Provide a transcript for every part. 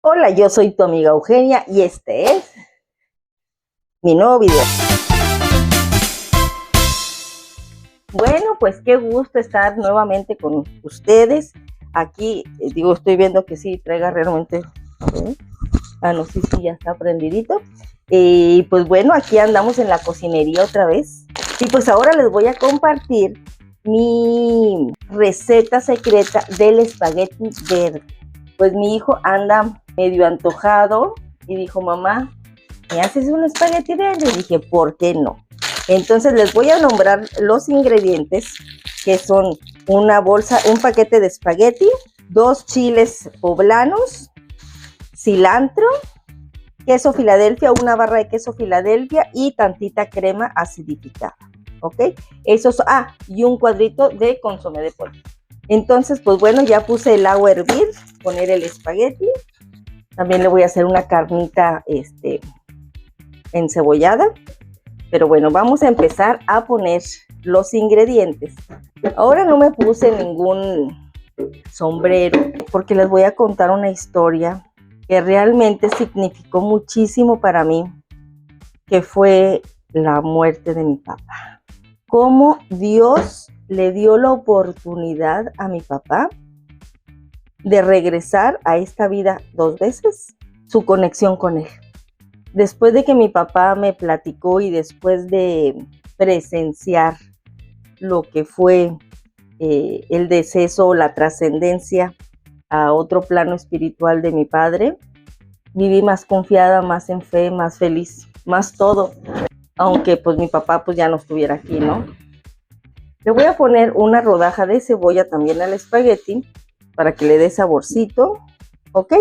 Hola, yo soy tu amiga Eugenia y este es mi nuevo video. Bueno, pues qué gusto estar nuevamente con ustedes. Aquí, estoy viendo que sí traiga realmente. No sé si ya está prendidito. Y pues bueno, aquí andamos en la cocinería otra vez. Y pues ahora les voy a compartir mi receta secreta del espagueti verde. Pues mi hijo anda medio antojado y dijo, mamá, ¿me haces un espagueti verde? Y dije, ¿por qué no? Entonces les voy a nombrar los ingredientes, que son una bolsa, un paquete de espagueti, 2 chiles poblanos, cilantro, queso Filadelfia, una barra de queso Filadelfia y tantita crema acidificada, ¿ok? Y un cuadrito de consomé de pollo. Entonces, pues bueno, ya puse el agua a hervir, poner el espagueti. También le voy a hacer una carnita encebollada. Pero bueno, vamos a empezar a poner los ingredientes. Ahora no me puse ningún sombrero porque les voy a contar una historia que realmente significó muchísimo para mí, que fue la muerte de mi papá. Cómo Dios le dio la oportunidad a mi papá de regresar a esta vida 2 veces, su conexión con él. Después de que mi papá me platicó y después de presenciar lo que fue el deceso, la trascendencia a otro plano espiritual de mi padre, viví más confiada, más en fe, más feliz, más todo, aunque pues mi papá pues ya no estuviera aquí, ¿no? Le voy a poner una rodaja de cebolla también al espagueti para que le dé saborcito, ¿ok?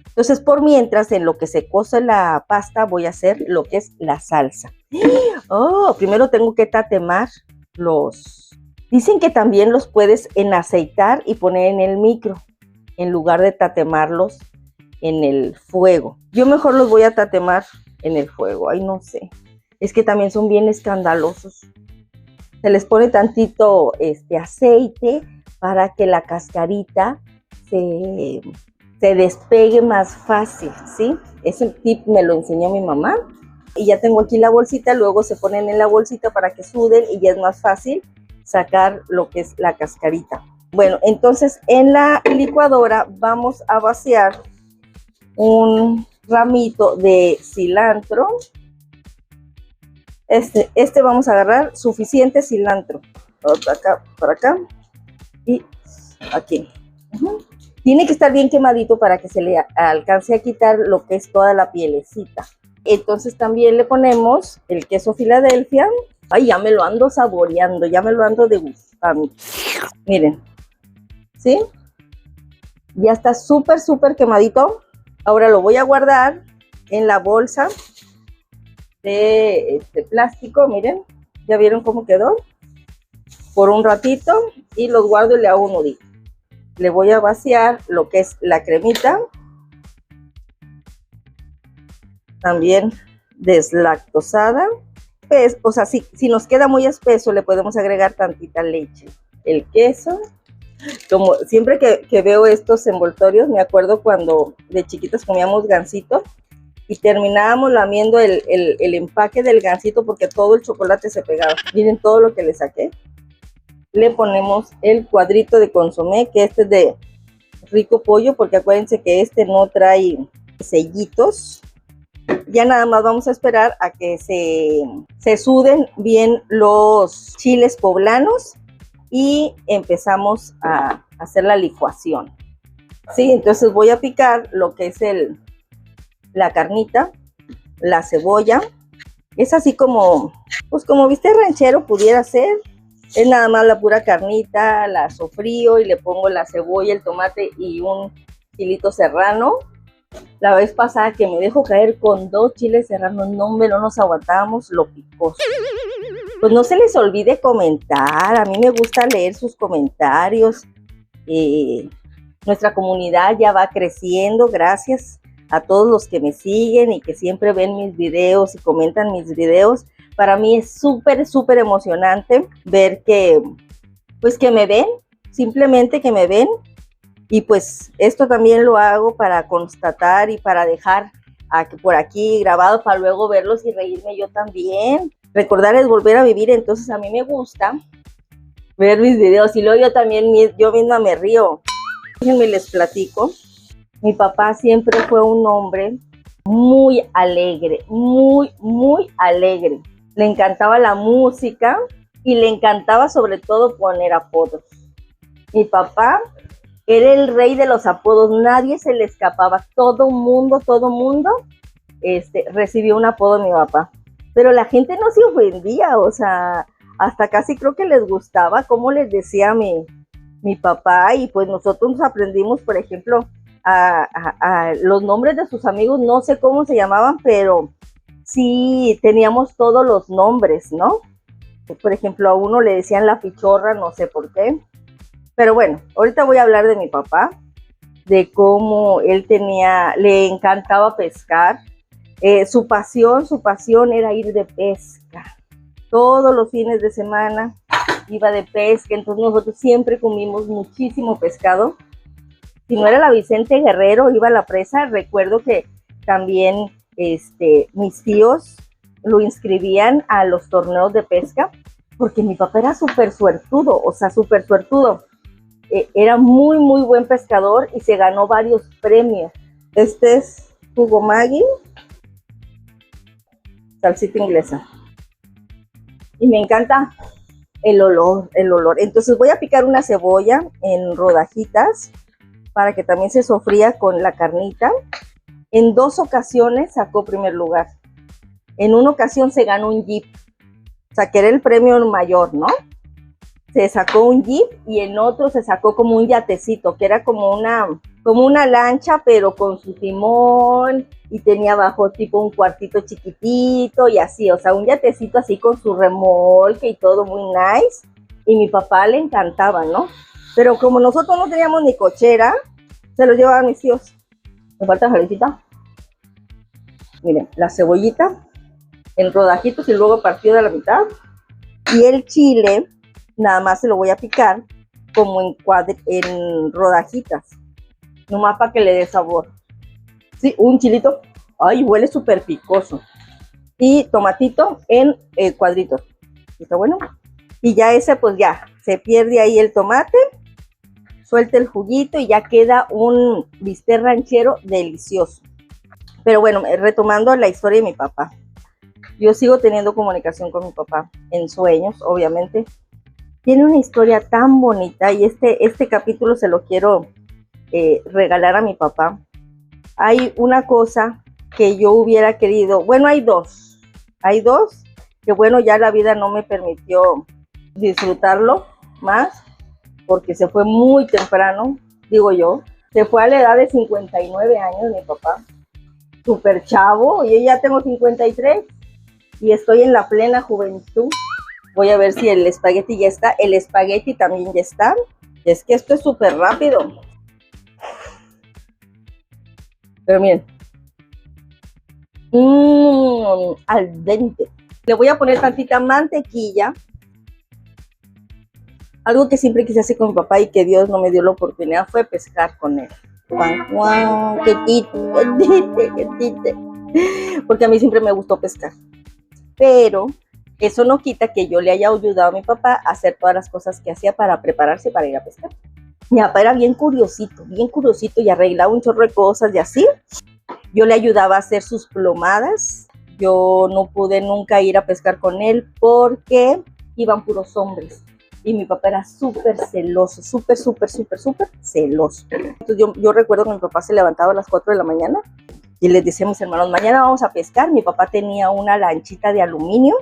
Entonces, por mientras, en lo que se cose la pasta, voy a hacer lo que es la salsa. Primero tengo que tatemar los... Dicen que también los puedes enaceitar y poner en el micro, en lugar de tatemarlos en el fuego. Yo mejor los voy a tatemar en el fuego, ay no sé. Es que también son bien escandalosos. Se les pone tantito aceite para que la cascarita se despegue más fácil, ¿sí? Ese tip me lo enseñó mi mamá. Y ya tengo aquí la bolsita, luego se ponen en la bolsita para que suden y ya es más fácil sacar lo que es la cascarita. Bueno, entonces en la licuadora vamos a vaciar un ramito de cilantro. Vamos a agarrar suficiente cilantro. Por acá y aquí. Tiene que estar bien quemadito para que se le alcance a quitar lo que es toda la pielecita. Entonces también le ponemos el queso Filadelfia. Ay, ya me lo ando saboreando, ya me lo ando degustando. Miren, ¿sí? Ya está súper quemadito. Ahora lo voy a guardar en la bolsa de plástico, miren, ya vieron cómo quedó, por un ratito, y los guardo y le hago un nudito. Le voy a vaciar lo que es la cremita, también deslactosada, pues, o sea, si nos queda muy espeso le podemos agregar tantita leche, el queso. Como siempre que veo estos envoltorios, me acuerdo cuando de chiquitas comíamos gansito y terminábamos lamiendo el empaque del gansito porque todo el chocolate se pegaba. Miren todo lo que le saqué. Le ponemos el cuadrito de consomé, que es de rico pollo, porque acuérdense que no trae sellitos. Ya nada más vamos a esperar a que se suden bien los chiles poblanos y empezamos a hacer la licuación. Sí, entonces voy a picar lo que es la carnita, la cebolla. Es así como, pues como bistec ranchero pudiera ser. Es nada más la pura carnita, la sofrío y le pongo la cebolla, el tomate y un chilito serrano. La vez pasada que me dejo caer con 2 chiles serranos, no nos aguantábamos lo picoso. Pues no se les olvide comentar, a mí me gusta leer sus comentarios. Nuestra comunidad ya va creciendo, gracias a todos los que me siguen y que siempre ven mis videos y comentan mis videos. Para mí es súper emocionante ver que me ven, simplemente que me ven Y pues esto también lo hago para constatar y para dejar por aquí grabado para luego verlos y reírme yo también. Recordar es volver a vivir, entonces a mí me gusta ver mis videos y luego yo también, yo misma me río. Déjenme les platico. Mi papá siempre fue un hombre muy alegre, muy alegre. Le encantaba la música y le encantaba sobre todo poner apodos. Mi papá era el rey de los apodos, nadie se le escapaba, todo mundo recibió un apodo de mi papá. Pero la gente no se ofendía, o sea, hasta casi creo que les gustaba cómo les decía mi papá, y pues nosotros aprendimos, por ejemplo, a los nombres de sus amigos, no sé cómo se llamaban, pero sí teníamos todos los nombres, ¿no? Por ejemplo, a uno le decían la pichorra, no sé por qué. Pero bueno, ahorita voy a hablar de mi papá, de cómo él le encantaba pescar. Su pasión era ir de pesca. Todos los fines de semana iba de pesca, entonces nosotros siempre comimos muchísimo pescado. Si no era la Vicente Guerrero, iba a la presa. Recuerdo que también mis tíos lo inscribían a los torneos de pesca, porque mi papá era súper suertudo, o sea, súper suertudo. Era muy buen pescador y se ganó varios premios. Este es jugo Maggi, salsita inglesa. Y me encanta el olor. Entonces voy a picar una cebolla en rodajitas para que también se sofría con la carnita. En 2 ocasiones sacó primer lugar. En una ocasión se ganó un Jeep, o sea, que era el premio mayor, ¿no? Se sacó un Jeep, y en otro se sacó como un yatecito, que era como una lancha, pero con su timón, y tenía abajo tipo un cuartito chiquitito y así, o sea, un yatecito así con su remolque y todo muy nice, y mi papá le encantaba, ¿no? Pero como nosotros no teníamos ni cochera, se los llevaban mis tíos. Me falta jalecita. Miren, la cebollita en rodajitos y luego partido de la mitad, y el chile nada más se lo voy a picar como en rodajitas, nomás para que le dé sabor. Sí, un chilito, ay, huele súper picoso. Y tomatito en cuadritos. ¿Está bueno? Y ya ese, pues ya, se pierde ahí el tomate, suelta el juguito y ya queda un bistec ranchero delicioso. Pero bueno, retomando la historia de mi papá. Yo sigo teniendo comunicación con mi papá en sueños, obviamente. Tiene una historia tan bonita, y este capítulo se lo quiero regalar a mi papá. Hay una cosa que yo hubiera querido, bueno, hay dos que bueno, ya la vida no me permitió disfrutarlo más, porque se fue muy temprano, digo yo. Se fue a la edad de 59 años mi papá, súper chavo, y yo ya tengo 53 y estoy en la plena juventud. Voy a ver si el espagueti ya está. El espagueti también ya está. Es que esto es súper rápido. Pero miren. Al dente. Le voy a poner tantita mantequilla. Algo que siempre quise hacer con mi papá y que Dios no me dio la oportunidad fue pescar con él. ¡Guau! ¡Qué tite! Porque a mí siempre me gustó pescar. Pero eso no quita que yo le haya ayudado a mi papá a hacer todas las cosas que hacía para prepararse para ir a pescar. Mi papá era bien curiosito y arreglaba un chorro de cosas y así. Yo le ayudaba a hacer sus plomadas. Yo no pude nunca ir a pescar con él porque iban puros hombres. Y mi papá era súper celoso, súper celoso. Entonces yo recuerdo que mi papá se levantaba a las 4 de la mañana y les decía a mis hermanos, mañana vamos a pescar. Mi papá tenía una lanchita de aluminio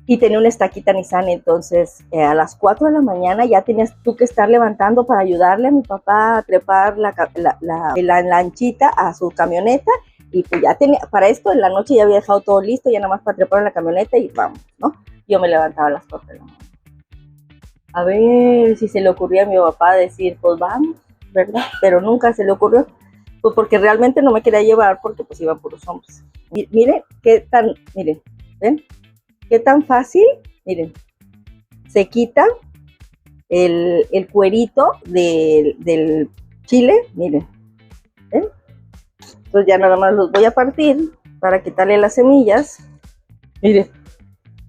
y tenía una estaquita Nissan, entonces a las 4 de la mañana ya tenías tú que estar levantando para ayudarle a mi papá a trepar la lanchita a su camioneta, y pues ya tenía, para esto en la noche ya había dejado todo listo, ya nada más para trepar en la camioneta y vamos, ¿no? Yo me levantaba a las 4 de la mañana. A ver si se le ocurría a mi papá decir, pues vamos, ¿verdad? Pero nunca se le ocurrió, pues porque realmente no me quería llevar porque pues iban puros hombres. Miren, miren, ¿ven? Qué tan fácil, miren, se quita el cuerito del chile, miren, ¿ven? Entonces ya nada más los voy a partir para quitarle las semillas. Miren,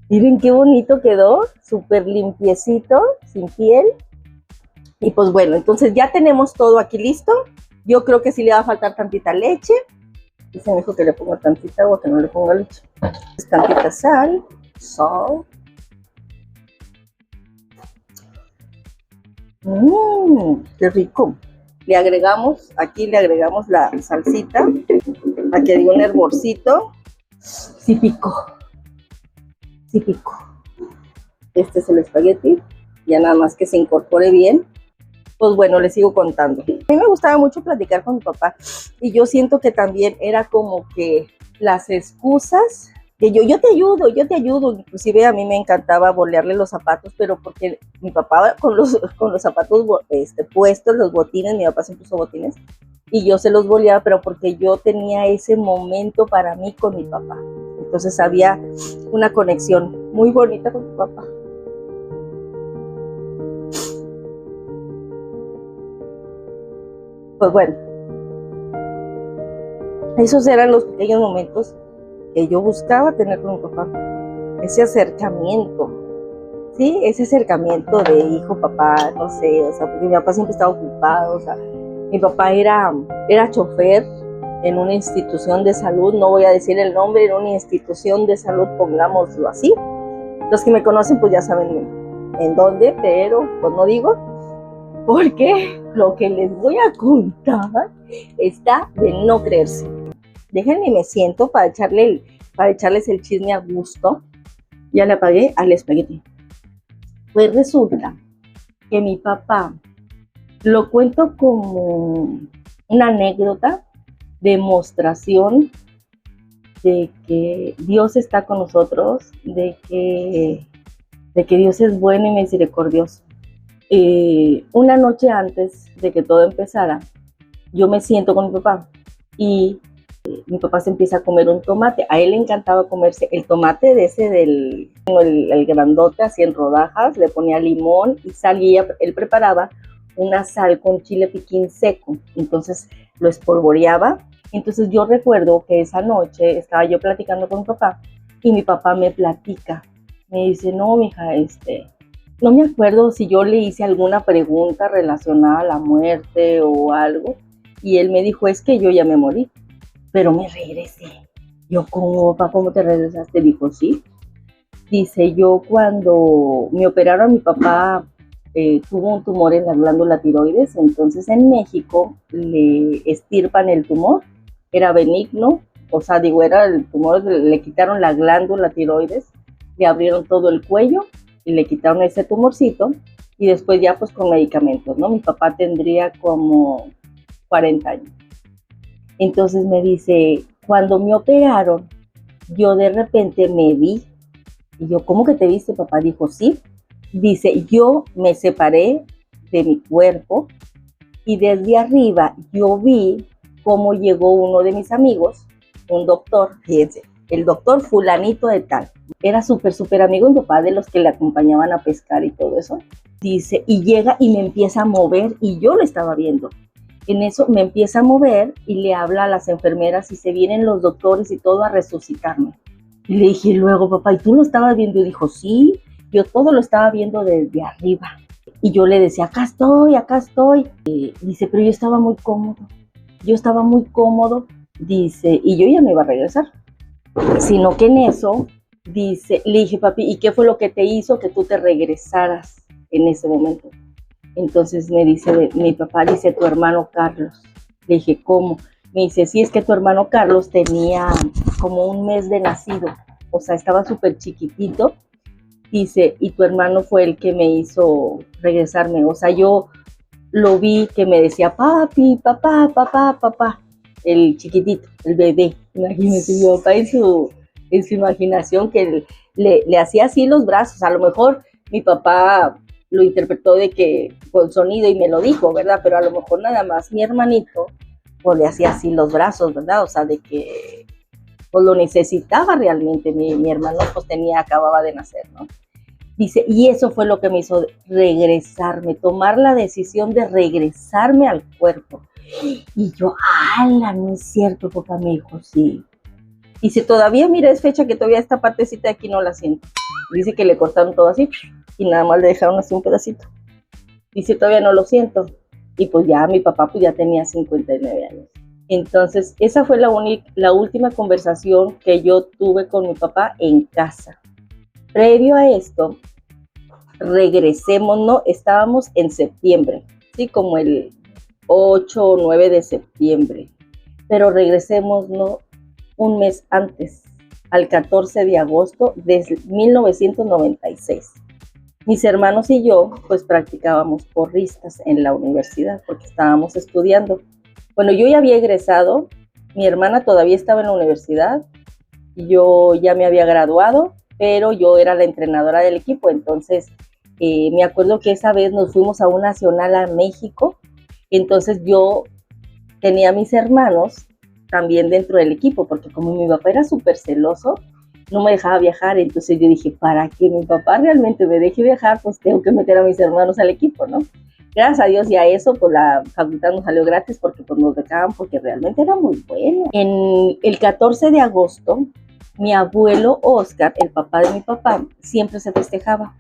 miren qué bonito quedó, súper limpiecito, sin piel. Y pues bueno, entonces ya tenemos todo aquí listo. Yo creo que sí le va a faltar tantita leche. Dice mi hijo que le ponga tantita agua, que no le ponga leche. Tantita sal. Qué rico. Aquí le agregamos la salsita. Aquí hay un hervorcito. Sí pico. Sí pico. Este es el espagueti. Ya nada más que se incorpore bien. Pues bueno, les sigo contando. A mí me gustaba mucho platicar con mi papá. Y yo siento que también era como que las excusas que yo te ayudo. Inclusive a mí me encantaba bolearle los zapatos, pero porque mi papá con los zapatos puestos, los botines, mi papá siempre usó botines, y yo se los boleaba, pero porque yo tenía ese momento para mí con mi papá. Entonces había una conexión muy bonita con mi papá. Pues bueno, esos eran los pequeños momentos que yo buscaba tener con mi papá, ese acercamiento, ¿sí? Ese acercamiento de hijo-papá, no sé, o sea, porque mi papá siempre estaba ocupado, o sea, mi papá era chofer en una institución de salud, no voy a decir el nombre, en una institución de salud, pongámoslo así. Los que me conocen pues ya saben en dónde, pero pues no digo, porque lo que les voy a contar está de no creerse. Déjenme, me siento para echarles el chisme a gusto. Ya le apagué al espagueti. Pues resulta que mi papá, lo cuento como una anécdota, demostración de que Dios está con nosotros, de que Dios es bueno y misericordioso. Una noche antes de que todo empezara, yo me siento con mi papá y mi papá se empieza a comer un tomate. A él le encantaba comerse el tomate de ese el grandote, así en rodajas, le ponía limón y sal, y él preparaba una sal con chile piquín seco, entonces lo espolvoreaba. Entonces yo recuerdo que esa noche estaba yo platicando con mi papá y mi papá me platica, me dice, no, mija, no me acuerdo si yo le hice alguna pregunta relacionada a la muerte o algo, y él me dijo, es que yo ya me morí, pero me regresé. Yo, ¿cómo, papá, cómo te regresaste? Dijo, sí. Dice, yo cuando me operaron, mi papá tuvo un tumor en la glándula tiroides, entonces en México le extirpan el tumor, era benigno, o sea, digo, era el tumor, le quitaron la glándula tiroides, le abrieron todo el cuello y le quitaron ese tumorcito, y después ya pues con medicamentos, ¿no? Mi papá tendría como 40 años. Entonces me dice, cuando me operaron, yo de repente me vi. Y yo, ¿cómo que te viste, papá? Dijo, sí. Dice, yo me separé de mi cuerpo y desde arriba yo vi cómo llegó uno de mis amigos, un doctor, fíjense, el doctor fulanito de tal. Era súper amigo de mi papá, de los que le acompañaban a pescar y todo eso. Dice, y llega y me empieza a mover y yo lo estaba viendo. En eso me empieza a mover y le habla a las enfermeras y se vienen los doctores y todo a resucitarme. Y le dije luego, papá, ¿y tú lo estabas viendo? Y dijo, sí, yo todo lo estaba viendo desde arriba. Y yo le decía, acá estoy. Y dice, pero yo estaba muy cómodo. Dice, y yo ya me iba a regresar. Sino que en eso, dice, le dije, papi, ¿y qué fue lo que te hizo que tú te regresaras en ese momento? Entonces me dice, mi papá dice, tu hermano Carlos. Le dije, ¿cómo? Me dice, sí, es que tu hermano Carlos tenía como un mes de nacido, o sea, estaba súper chiquitito. Dice, y tu hermano fue el que me hizo regresarme, o sea, yo lo vi que me decía, papi, papá, el chiquitito, el bebé. Imagínense, mi papá en su imaginación que le hacía así los brazos, a lo mejor mi papá lo interpretó de que con sonido y me lo dijo, ¿verdad? Pero a lo mejor nada más mi hermanito pues le hacía así los brazos, ¿verdad? O sea, de que pues lo necesitaba realmente. Mi hermano pues acababa de nacer, ¿no? Dice, y eso fue lo que me hizo regresarme, tomar la decisión de regresarme al cuerpo. Y yo, ¡ala! No es cierto, papá. Me dijo, sí. Dice, todavía, mira, es fecha que todavía esta partecita de aquí no la siento. Dice que le cortaron todo así y nada más le dejaron así un pedacito. Dice, todavía no lo siento. Y pues ya mi papá pues ya tenía 59 años. Entonces, esa fue la última conversación que yo tuve con mi papá en casa. Previo a esto, regresemos, ¿no? Estábamos en septiembre, ¿sí? Como el 8 o 9 de septiembre. Pero regresemos, ¿no? Un mes antes, al 14 de agosto de 1996. Mis hermanos y yo, pues practicábamos porristas en la universidad porque estábamos estudiando. Bueno, yo ya había egresado, mi hermana todavía estaba en la universidad, yo ya me había graduado, pero yo era la entrenadora del equipo. Entonces, me acuerdo que esa vez nos fuimos a un nacional a México. Entonces yo tenía a mis hermanos también dentro del equipo, porque como mi papá era súper celoso, no me dejaba viajar. Entonces yo dije, para que mi papá realmente me deje viajar, pues tengo que meter a mis hermanos al equipo, ¿no? Gracias a Dios, ya eso, pues la facultad nos salió gratis porque pues nos becaban, porque realmente era muy bueno. En el 14 de agosto, mi abuelo Oscar, el papá de mi papá, siempre se festejaba.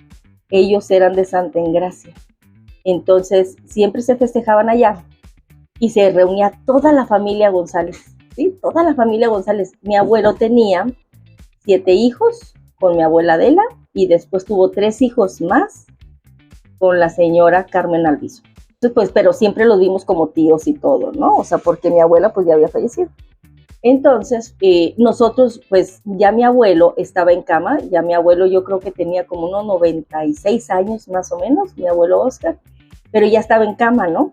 Ellos eran de Santa Engracia. Entonces, siempre se festejaban allá y se reunía toda la familia González, ¿sí? Toda la familia González. Mi abuelo tenía 7 hijos con mi abuela Adela y después tuvo 3 hijos más con la señora Carmen Alviso. Entonces, pues, pero siempre los vimos como tíos y todo, ¿no? O sea, porque mi abuela pues ya había fallecido. Entonces, nosotros, pues ya mi abuelo estaba en cama, ya mi abuelo yo creo que tenía como unos 96 años más o menos, mi abuelo Oscar, pero ya estaba en cama, ¿no?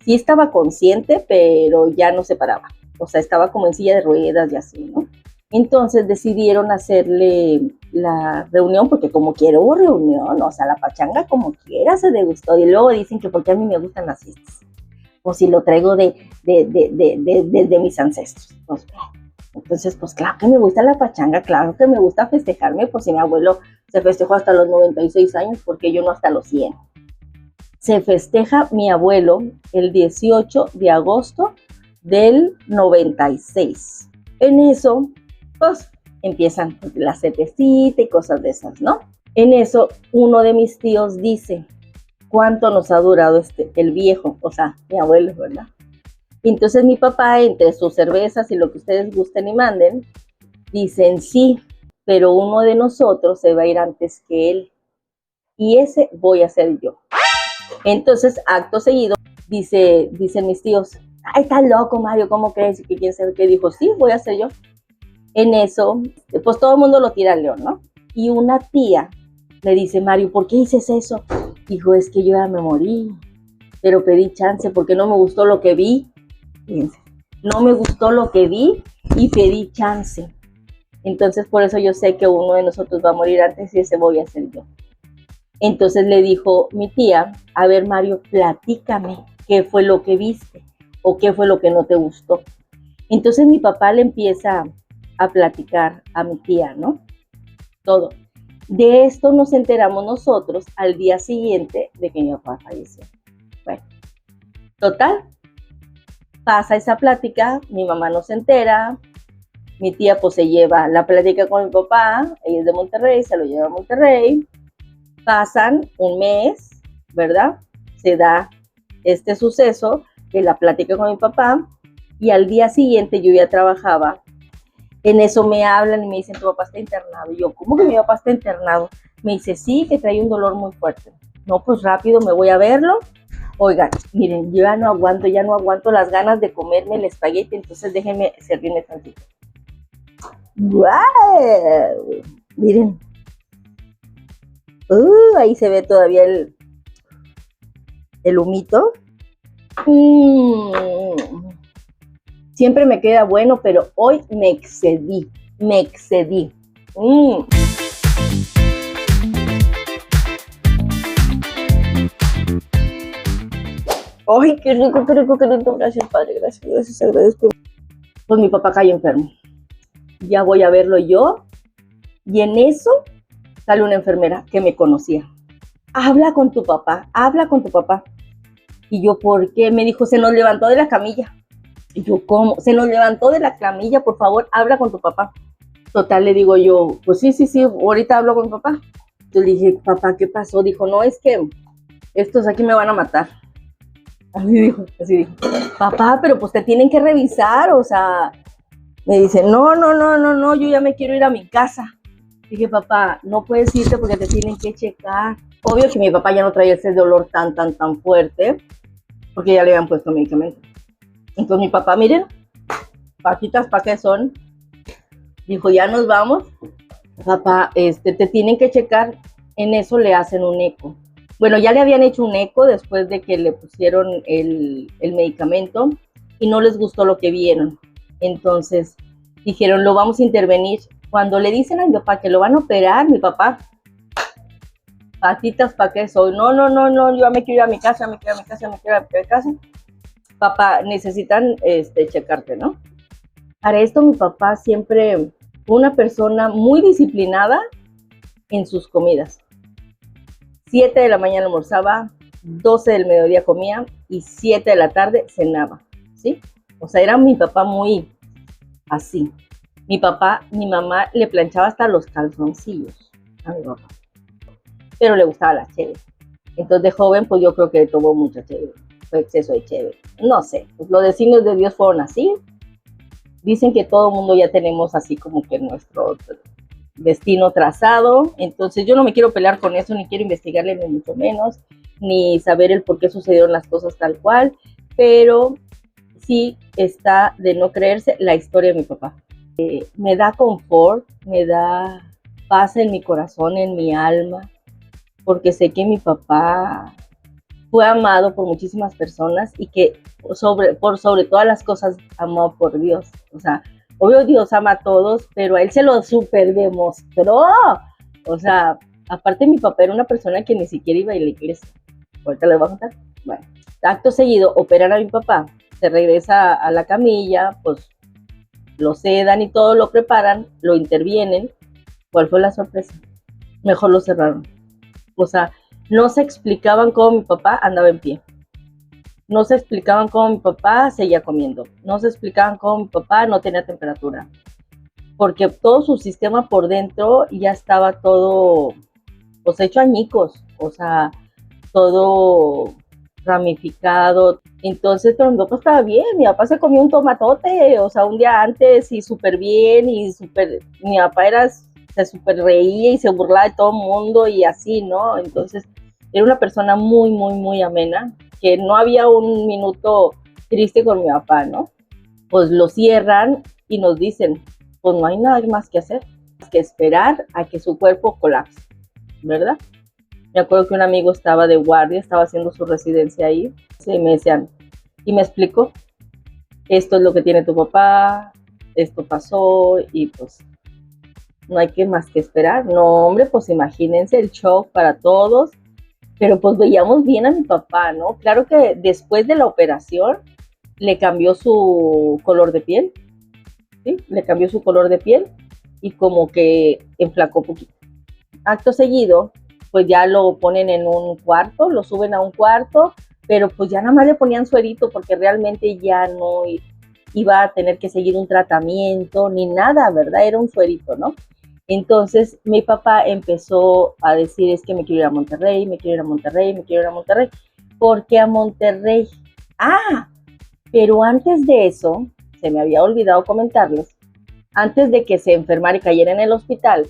Sí estaba consciente, pero ya no se paraba, o sea, estaba como en silla de ruedas y así, ¿no? Entonces decidieron hacerle la reunión, porque como quiera hubo reunión, o sea, la pachanga como quiera se degustó, y luego dicen que porque a mí me gustan las fiestas, o si lo traigo de mis ancestros. Pues, entonces, pues claro que me gusta la pachanga, claro que me gusta festejarme, pues si mi abuelo se festejó hasta los 96 años, porque yo no hasta los 100. Se festeja mi abuelo el 18 de agosto del 96. En eso, pues empiezan la cervecita y cosas de esas, ¿no? En eso, uno de mis tíos dice, ¿cuánto nos ha durado el viejo? O sea, mi abuelo, ¿verdad? Entonces mi papá, entre sus cervezas y lo que ustedes gusten y manden, dicen sí, pero uno de nosotros se va a ir antes que él. Y ese voy a ser yo. Entonces, acto seguido, dicen mis tíos, ay, estás loco, Mario, ¿cómo crees? ¿Y quién sabe qué? Dijo, sí, voy a ser yo. En eso, pues todo el mundo lo tira al león, ¿no? Y una tía le dice, Mario, ¿por qué dices eso? Dijo, es que yo ya me morí, pero pedí chance porque no me gustó lo que vi. Fíjense, no me gustó lo que vi y pedí chance. Entonces, por eso yo sé que uno de nosotros va a morir antes y ese voy a ser yo. Entonces le dijo mi tía, a ver, Mario, platícame, ¿qué fue lo que viste? ¿O qué fue lo que no te gustó? Entonces mi papá le empieza a platicar a mi tía, ¿no? Todo. De esto nos enteramos nosotros al día siguiente de que mi papá falleció. Bueno, total, pasa esa plática, mi mamá no se entera, mi tía pues se lleva la plática con mi papá, ella es de Monterrey, se lo lleva a Monterrey, pasan un mes, ¿verdad? Se da este suceso de la plática con mi papá y al día siguiente yo ya trabajaba. En eso me hablan y me dicen, tu papá está internado. Y yo, ¿cómo que mi papá está internado? Me dice, sí, que trae un dolor muy fuerte. No, pues rápido me voy a verlo. Oigan, miren, yo ya no aguanto las ganas de comerme el espagueti, entonces déjenme servirme tantito. ¡Wow! Miren. Ahí se ve todavía el humito. Siempre me queda bueno, pero hoy me excedí. ¡Ay, qué rico, qué rico, qué rico! Gracias, padre, gracias, agradezco. Pues mi papá cayó enfermo. Ya voy a verlo yo. Y en eso Sale una enfermera que me conocía. Habla con tu papá, habla con tu papá. Y yo, ¿por qué? Me dijo, se nos levantó de la camilla. Y yo, ¿cómo? Se nos levantó de la camilla, por favor, habla con tu papá. Total, le digo yo, pues sí, ahorita hablo con mi papá. Yo le dije, papá, ¿qué pasó? Dijo, no, es que estos aquí me van a matar. Así dijo, papá, pero pues te tienen que revisar, o sea, me dice, no, yo ya me quiero ir a mi casa. Dije, papá, no puedes irte porque te tienen que checar. Obvio que mi papá ya no traía ese dolor tan fuerte, porque ya le habían puesto medicamento. Entonces mi papá, miren, patitas, ¿para qué son? Dijo, ya nos vamos. Papá, te tienen que checar. En eso le hacen un eco. Bueno, ya le habían hecho un eco después de que le pusieron el medicamento y no les gustó lo que vieron. Entonces dijeron, lo vamos a intervenir. Cuando le dicen a mi papá que lo van a operar, mi papá, patitas, ¿para qué soy? No, yo ya me quiero ir a mi casa, me quiero ir a mi casa. Papá, necesitan checarte, ¿no? Para esto mi papá siempre fue una persona muy disciplinada en sus comidas. 7 de la mañana almorzaba, 12 del mediodía comía y 7 de la tarde cenaba, ¿sí? O sea, era mi papá muy así. Mi mamá le planchaba hasta los calzoncillos a mi papá, pero le gustaba la chévere. Entonces de joven, pues yo creo que tomó mucha chévere, fue exceso de chévere. No sé, pues los designios de Dios fueron así. Dicen que todo el mundo ya tenemos así como que nuestro destino trazado, entonces yo no me quiero pelear con eso, ni quiero investigarle ni mucho menos, ni saber el por qué sucedieron las cosas tal cual, pero sí está de no creerse la historia de mi papá. Me da confort, me da paz en mi corazón, en mi alma, porque sé que mi papá fue amado por muchísimas personas y que por sobre todas las cosas amado por Dios. O sea, obvio Dios ama a todos, pero a él se lo súper demostró. O sea, aparte mi papá era una persona que ni siquiera iba a la iglesia. Ahorita les voy a contar. Bueno, acto seguido operan a mi papá, se regresa a la camilla, pues lo sedan y todo, lo preparan, lo intervienen. ¿Cuál fue la sorpresa? Mejor lo cerraron. O sea, no se explicaban cómo mi papá andaba en pie. No se explicaban cómo mi papá seguía comiendo. No se explicaban cómo mi papá no tenía temperatura. Porque todo su sistema por dentro ya estaba todo, pues hecho añicos. O sea, todo ramificado. Entonces, pero mi papá estaba bien. Mi papá se comió un tomatote, o sea, un día antes y súper bien. Mi papá se súper reía y se burlaba de todo el mundo y así, ¿no? Entonces, era una persona muy amena, que no había un minuto triste con mi papá, ¿no? Pues lo cierran y nos dicen, pues no hay nada más que hacer, más que esperar a que su cuerpo colapse, ¿verdad? Me acuerdo que un amigo estaba de guardia, estaba haciendo su residencia ahí, y me decían, y me explicó, esto es lo que tiene tu papá, esto pasó, y pues no hay que más que esperar. No, hombre, pues imagínense el shock para todos. Pero pues veíamos bien a mi papá, ¿no? Claro que después de la operación le cambió su color de piel, ¿sí? Le cambió su color de piel y como que enflacó poquito. Acto seguido, pues ya lo ponen en un cuarto, lo suben a un cuarto, pero pues ya nada más le ponían suerito porque realmente ya no iba a tener que seguir un tratamiento ni nada, ¿verdad? Era un suerito, ¿no? Entonces mi papá empezó a decir, es que me quiero ir a Monterrey, ¿por qué a Monterrey? Ah, pero antes de eso, se me había olvidado comentarles, antes de que se enfermara y cayera en el hospital,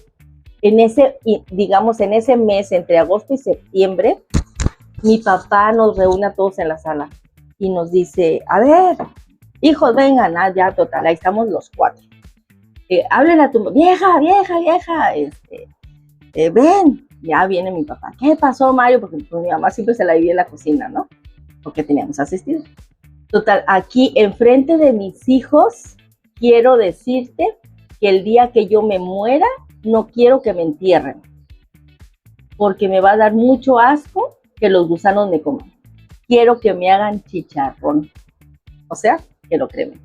en ese mes, entre agosto y septiembre, mi papá nos reúne a todos en la sala y nos dice, a ver, hijos, vengan, ya total, ahí estamos los 4. Hablen a tu vieja, ven, ya viene mi papá. ¿Qué pasó, Mario? Porque pues, mi mamá siempre se la vivía en la cocina, ¿no? Porque teníamos asistido. Total, aquí enfrente de mis hijos, quiero decirte que el día que yo me muera, no quiero que me entierren, porque me va a dar mucho asco que los gusanos me coman. Quiero que me hagan chicharrón, o sea, que lo cremen.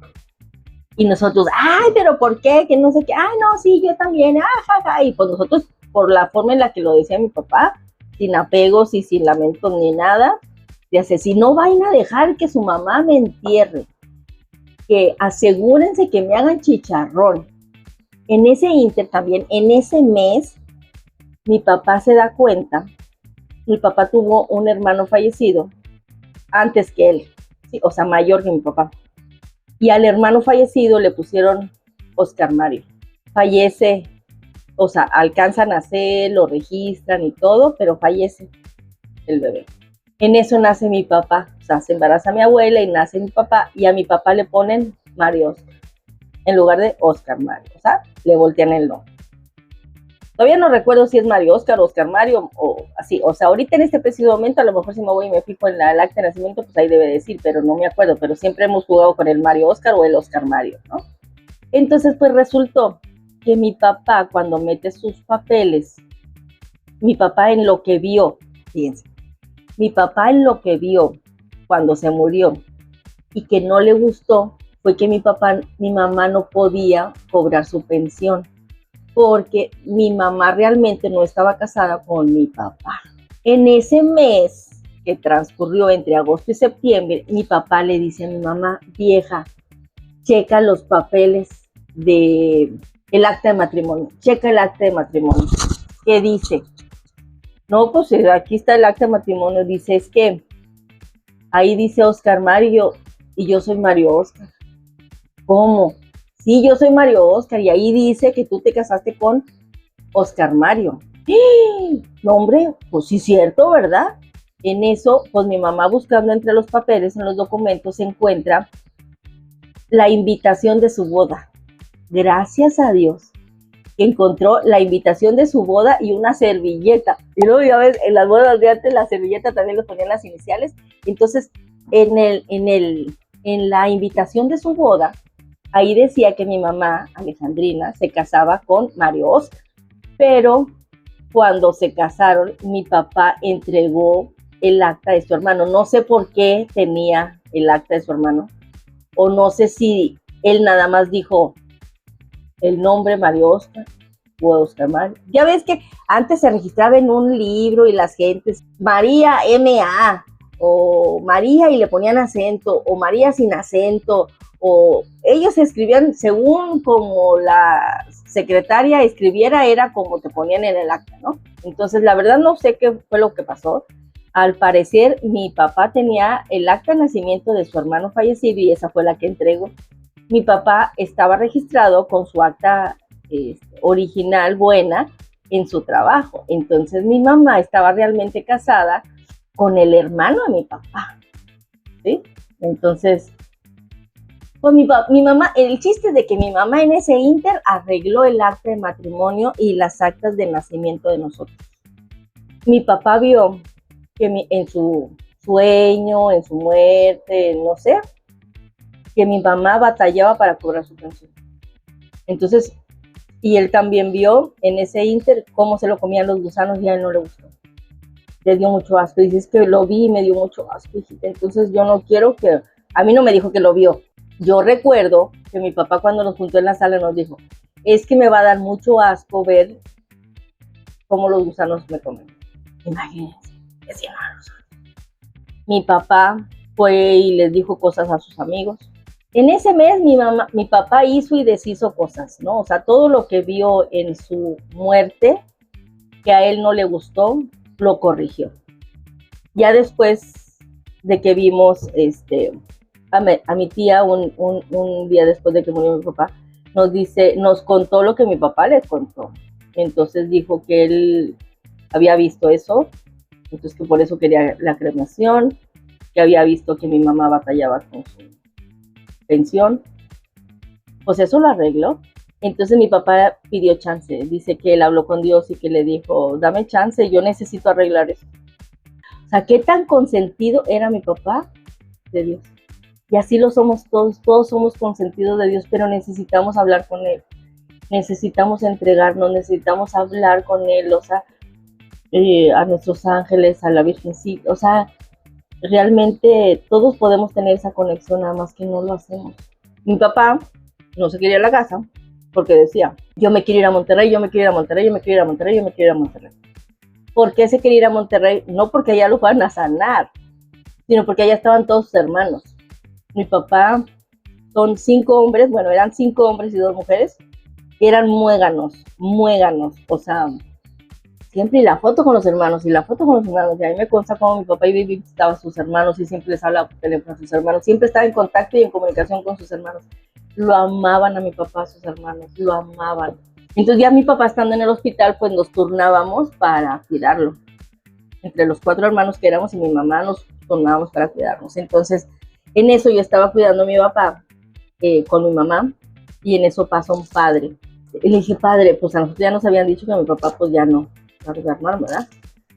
Y nosotros, ay, pero ¿por qué? Que no sé qué, no, sí, yo también, jaja. Y pues nosotros, por la forma en la que lo decía mi papá, sin apegos y sin lamentos ni nada, dice, si no van a dejar que su mamá me entierre, que asegúrense que me hagan chicharrón. En ese inter también, en ese mes, mi papá se da cuenta, mi papá tuvo un hermano fallecido antes que él, sí, o sea, mayor que mi papá. Y al hermano fallecido le pusieron Oscar Mario. Fallece, o sea, alcanza a nacer, lo registran y todo, pero fallece el bebé. En eso nace mi papá, o sea, se embaraza mi abuela y nace mi papá, y a mi papá le ponen Mario Oscar, en lugar de Oscar Mario, o sea, le voltean el nombre. Todavía no recuerdo si es Mario Oscar, Oscar Mario o así, o sea, ahorita en este preciso momento, a lo mejor si me voy y me fijo en el acta de nacimiento, pues ahí debe decir, pero no me acuerdo, pero siempre hemos jugado con el Mario Oscar o el Oscar Mario, ¿no? Entonces, pues resultó que mi papá, cuando mete sus papeles, mi papá en lo que vio, fíjense, mi papá en lo que vio cuando se murió y que no le gustó, fue que mi mamá no podía cobrar su pensión, porque mi mamá realmente no estaba casada con mi papá. En ese mes que transcurrió entre agosto y septiembre, mi papá le dice a mi mamá, vieja, checa los papeles del acta de matrimonio, checa el acta de matrimonio. ¿Qué dice? No, pues aquí está el acta de matrimonio, dice, es que ahí dice Oscar Mario y yo soy Mario Oscar. ¿Cómo? Sí, yo soy Mario Oscar y ahí dice que tú te casaste con Oscar Mario. No, hombre, pues sí es cierto, ¿verdad? En eso, pues mi mamá buscando entre los papeles, en los documentos, se encuentra la invitación de su boda. Gracias a Dios que encontró la invitación de su boda y una servilleta. Y luego ya ves, en las bodas de antes la servilleta también le ponían las iniciales. Entonces, en la invitación de su boda, ahí decía que mi mamá, Alejandrina, se casaba con Mario Oscar. Pero cuando se casaron, mi papá entregó el acta de su hermano. No sé por qué tenía el acta de su hermano, o no sé si él nada más dijo el nombre Mario Oscar o Oscar Mario. Ya ves que antes se registraba en un libro y las gentes, María M.A. o María y le ponían acento, o María sin acento, o ellos escribían según como la secretaria escribiera, era como te ponían en el acta, ¿no? Entonces la verdad no sé qué fue lo que pasó. Al parecer mi papá tenía el acta de nacimiento de su hermano fallecido y esa fue la que entregó. Mi papá estaba registrado con su acta original buena en su trabajo. Entonces mi mamá estaba realmente casada con el hermano de mi papá, ¿sí? Entonces, pues mi mamá, el chiste es de que mi mamá en ese inter arregló el acta de matrimonio y las actas de nacimiento de nosotros. Mi papá vio que en su sueño, en su muerte, no sé, que mi mamá batallaba para cobrar su pensión. Entonces, y él también vio en ese inter cómo se lo comían los gusanos y a él no le gustó. Le dio mucho asco. Dice, es que lo vi y me dio mucho asco, hijita. Entonces yo no quiero que... A mí no me dijo que lo vio. Yo recuerdo que mi papá cuando nos juntó en la sala nos dijo, es que me va a dar mucho asco ver cómo los gusanos me comen. Imagínense, es bien malo. Mi papá fue y les dijo cosas a sus amigos. En ese mes mi papá hizo y deshizo cosas, ¿no? O sea, todo lo que vio en su muerte, que a él no le gustó, lo corrigió. Ya después de que vimos a mi tía un día después de que murió mi papá, nos contó lo que mi papá le contó. Entonces dijo que él había visto eso, entonces que por eso quería la cremación, que había visto que mi mamá batallaba con su pensión. Pues eso lo arregló. Entonces mi papá pidió chance, dice que él habló con Dios y que le dijo, dame chance, yo necesito arreglar eso. O sea, qué tan consentido era mi papá de Dios. Y así lo somos todos somos consentidos de Dios, pero necesitamos hablar con Él, necesitamos entregarnos, necesitamos hablar con Él, o sea, a nuestros ángeles, a la Virgencita, o sea, realmente todos podemos tener esa conexión, nada más que no lo hacemos. Mi papá no se quería ir a la casa, porque decía, yo me quiero ir a Monterrey, yo me quiero ir a Monterrey, yo me quiero ir a Monterrey, yo me quiero ir a Monterrey. ¿Por qué se quería ir a Monterrey? No porque allá lo fueran a sanar, sino porque allá estaban todos sus hermanos. Mi papá son 5 hombres, bueno, eran 5 hombres y 2 mujeres, que eran muéganos, o sea, siempre y la foto con los hermanos, y la foto con los hermanos, y a mí me consta cómo mi papá iba y visitaba a sus hermanos, y siempre les hablaba por teléfono a sus hermanos, siempre estaba en contacto y en comunicación con sus hermanos. Lo amaban a mi papá, a sus hermanos, lo amaban. Entonces ya mi papá estando en el hospital, pues nos turnábamos para cuidarlo. Entre los 4 hermanos que éramos y mi mamá nos turnábamos para cuidarnos. Entonces, en eso yo estaba cuidando a mi papá con mi mamá, y en eso pasa un padre. Y le dije, padre, pues a nosotros ya nos habían dicho que a mi papá pues ya no va a rearmar, ¿verdad?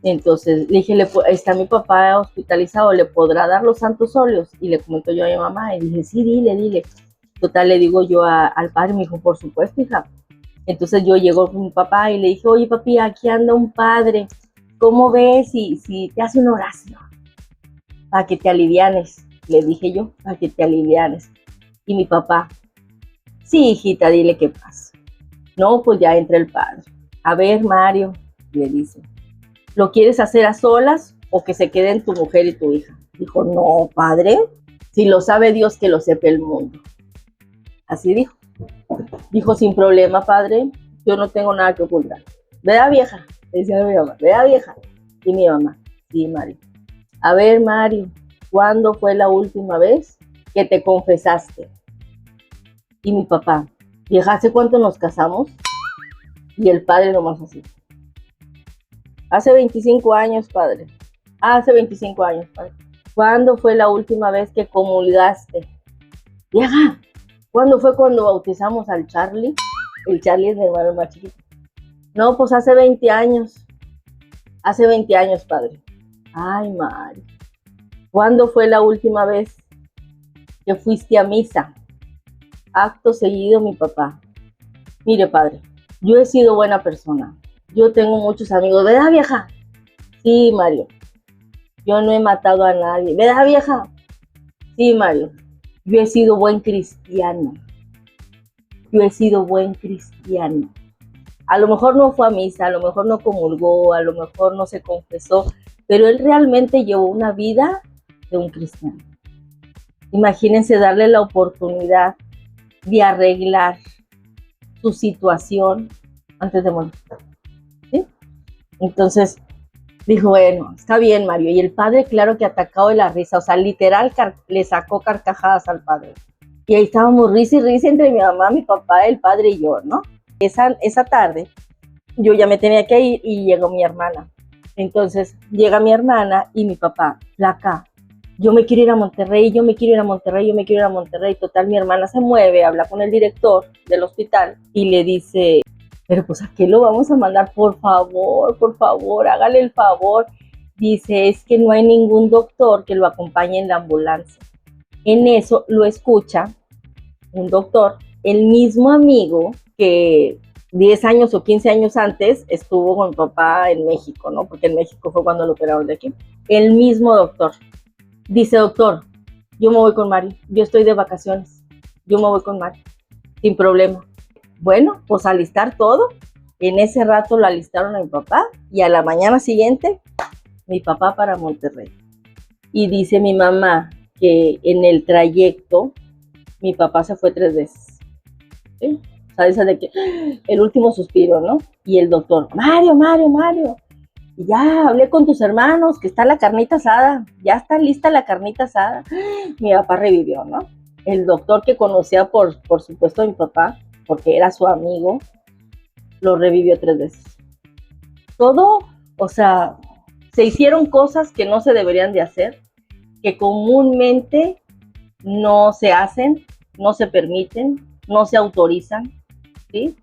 Entonces le dije, está mi papá hospitalizado, ¿le podrá dar los santos óleos? Y le comentó yo a mi mamá, y dije, sí, dile. Total, le digo yo al padre, me dijo, por supuesto, hija. Entonces yo llego con mi papá y le dije, oye papi, aquí anda un padre, ¿cómo ves si te hace una oración? Para que te alivianes, le dije yo, para que te alivianes. Y mi papá, sí, hijita, dile qué pasa. No, pues ya entra el padre. A ver, Mario, le dice, ¿lo quieres hacer a solas o que se queden tu mujer y tu hija? Dijo, no, padre, si lo sabe Dios, que lo sepa el mundo. Así dijo. Dijo, sin problema, padre, yo no tengo nada que ocultar. ¿Verdad, vieja? Le decía a mi mamá, ¿verdad, vieja? Y mi mamá, sí, Mario. A ver, Mario, ¿cuándo fue la última vez que te confesaste? Y mi papá, vieja, ¿hace cuánto nos casamos? Y el padre nomás así. Hace 25 años, padre. Hace 25 años, padre. ¿Cuándo fue la última vez que comulgaste? Vieja, ¿cuándo fue cuando bautizamos al Charlie? El Charlie es mi hermano más chiquito. No, pues hace 20 años. Hace 20 años, padre. Ay, Mario. ¿Cuándo fue la última vez que fuiste a misa? Acto seguido, mi papá. Mire, padre, yo he sido buena persona. Yo tengo muchos amigos. ¿Verdad, vieja? Sí, Mario. Yo no he matado a nadie. ¿Verdad, vieja? Sí, Mario. Yo he sido buen cristiano. Yo he sido buen cristiano. A lo mejor no fue a misa, a lo mejor no comulgó, a lo mejor no se confesó, pero él realmente llevó una vida de un cristiano. Imagínense darle la oportunidad de arreglar su situación antes de morir. ¿Sí? Entonces dijo, bueno, está bien, Mario. Y el padre, claro que atacado de la risa, o sea, literal le sacó carcajadas al padre. Y ahí estábamos risa y risa entre mi mamá, mi papá, el padre y yo, ¿no? Esa tarde yo ya me tenía que ir y llegó mi hermana. Entonces llega mi hermana y mi papá, Flaca, yo me quiero ir a Monterrey, yo me quiero ir a Monterrey, yo me quiero ir a Monterrey. Total, mi hermana se mueve, habla con el director del hospital y le dice, pero pues ¿a qué lo vamos a mandar? Por favor, hágale el favor. Dice, es que no hay ningún doctor que lo acompañe en la ambulancia. En eso lo escucha un doctor, el mismo amigo que 10 años o 15 años antes estuvo con mi papá en México, ¿no? Porque en México fue cuando lo operaron de aquí. El mismo doctor. Dice, doctor, yo me voy con Mario, yo estoy de vacaciones, yo me voy con Mario, sin problema. Bueno, pues alistar todo. En ese rato lo alistaron a mi papá y a la mañana siguiente, mi papá para Monterrey. Y dice mi mamá que en el trayecto, mi papá se fue 3 veces. ¿Sí? O sea, esa de que el último suspiro, ¿no? Y el doctor, Mario. Y ya hablé con tus hermanos, que está la carnita asada, ya está lista la carnita asada. Mi papá revivió, ¿no? El doctor que conocía, por supuesto, a mi papá, porque era su amigo, lo revivió 3 veces. Todo, o sea, se hicieron cosas que no se deberían de hacer, que comúnmente no se hacen, no se permiten, no se autorizan, ¿sí?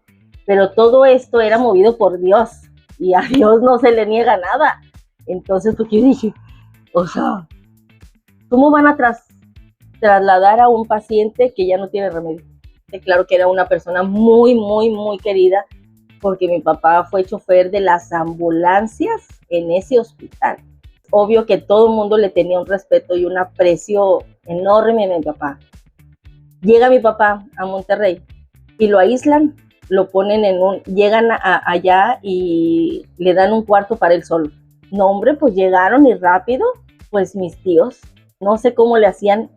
Pero todo esto era movido por Dios y a Dios no se le niega nada. Entonces, pues yo dije, o sea, ¿cómo van a trasladar a un paciente que ya no tiene remedio? Claro que era una persona muy, muy, muy querida, porque mi papá fue chofer de las ambulancias en ese hospital. Obvio que todo el mundo le tenía un respeto y un aprecio enorme a mi papá. Llega mi papá a Monterrey y lo aíslan lo ponen llegan allá y le dan un cuarto para él solo. No, hombre, pues llegaron y rápido, pues mis tíos, no sé cómo le hacían.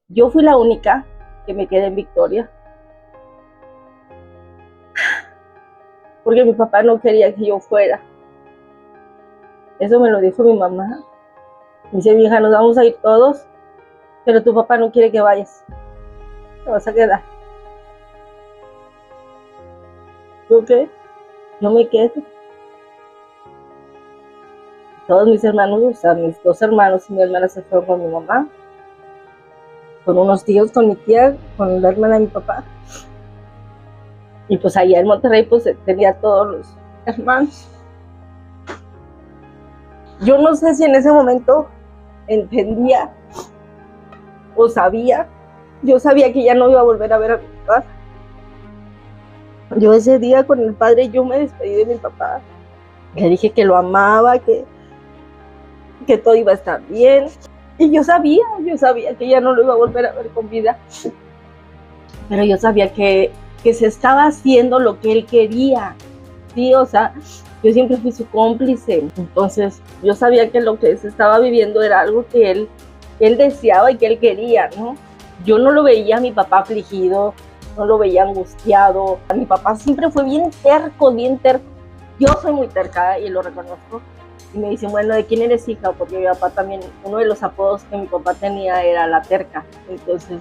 Yo fui la única que me quedé en Victoria, porque mi papá no quería que yo fuera. Eso me lo dijo mi mamá. Me dice, vieja, nos vamos a ir todos, pero tu papá no quiere que vayas. Te vas a quedar. ¿Yo qué? Yo me quedo. Todos mis hermanos, o sea, mis 2 hermanos y mi hermana se fueron con mi mamá, con unos tíos, con mi tía, con la hermana de mi papá. Y pues allá en Monterrey pues tenía todos los hermanos. Yo no sé si en ese momento entendía o sabía. Yo sabía que ya no iba a volver a ver a mi papá. Yo ese día con el padre, yo me despedí de mi papá. Le dije que lo amaba, que todo iba a estar bien. Y yo sabía que ya no lo iba a volver a ver con vida. Pero yo sabía que se estaba haciendo lo que él quería. Sí, o sea, yo siempre fui su cómplice. Entonces, yo sabía que lo que se estaba viviendo era algo que él deseaba y que él quería, ¿no? Yo no lo veía a mi papá afligido, no lo veía angustiado. Mi papá siempre fue bien terco, bien terco. Yo soy muy terca y lo reconozco. Y me dicen, bueno, ¿de quién eres hija? Porque mi papá también, uno de los apodos que mi papá tenía era la terca. Entonces,